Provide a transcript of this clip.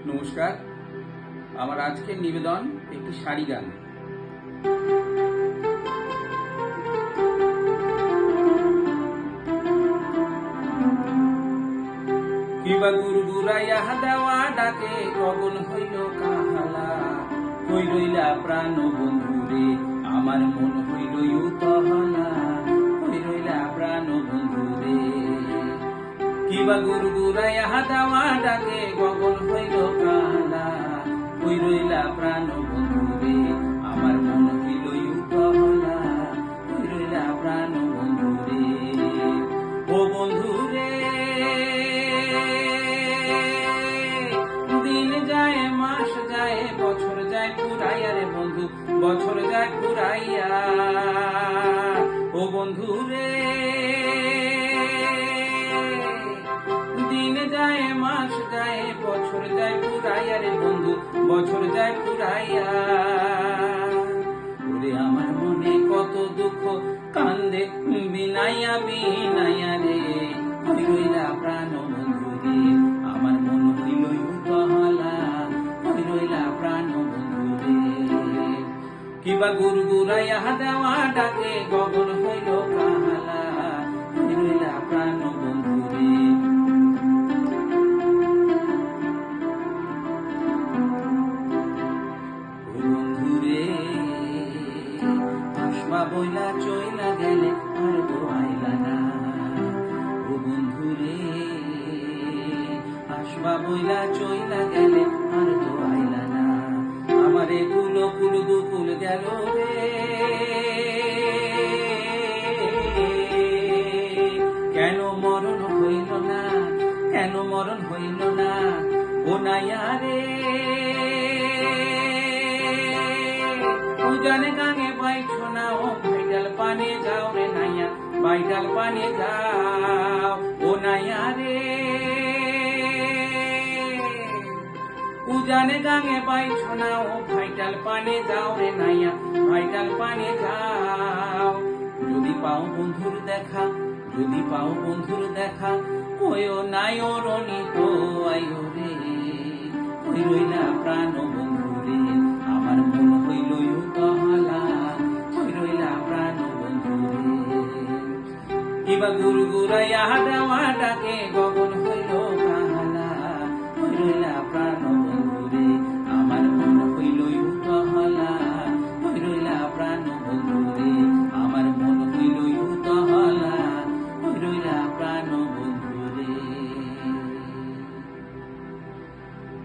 নমস্কার। আমার আজকের নিবেদন একটি শাড়ি গান। কিবা গুরগুরাইয়া দেওয়া ডাকে গগন হইল কাহালা, কই রইলা প্রাণ বন্ধুরে আমার মন হইল উতহলা, কই রইলা প্রাণ বন্ধুরে। কিবা গুরগুরাইয়া দেওয়া ডাকে গগন হইল কাহালা, কই রইলা প্রাণ বন্ধুরে আমার মন হইল উতহলা, কই রইলা প্রাণ বন্ধুরে। ও বন্ধুরে দিন যায় মাস যায় বছর যায় পুরাইয়া রে বন্ধু, বছর যায় পুরাইয়া। ও বন্ধু রে দিন যায় মাস যায় বছর যায় পুরাইয়া রে বন্ধু, বছর যায় পুরাইয়া। ওরে আমার মনে কত দুঃখ কান্দে বিনাইয়া বিনাইয়া রে, কই রইলা প্রাণ বন্ধু রে আমার মন হইল উতহলা, কই রইলা প্রাণ বন্ধু রে। কিবা গুরগুরাইয়া দেওয়া ডাকে গগন হইল কাহালা, কই রইলা প্রাণ বন্ধু রে। বন্ধু রে আসবা বইলা চইলা গেলে আর তো আইলা না। ও বন্ধু রে আসবা বইলা চইলা গেলে আর তো আইলা না। আমারে কুলো কুল দুকুল গেল রে, কেন মরণ হইল না, কেন মরণ হইল না। ও নাইয়া রে উজানে গাঙে বাইছো না, ও ভাইটাল পানে যাও রে নাইয়া, ভাইটাল পানে যাও। ও নাইয়া রে উজানে গাঙে বাইছো না, ও ভাইটাল পানে যাও রে নাইয়া, ভাইটাল পানে যাও। যদি পাও বন্ধুর দেখা, যদি পাও বন্ধুর দেখা, কইও নাই ও রনিত আইও রে, কই রইলা প্রাণ বন্ধু রে আমার মন হইল উতহলা, কই রইলা প্রাণ বন্ধু রে। কিবা গুরগুরাইয়া দেওয়া ডাকে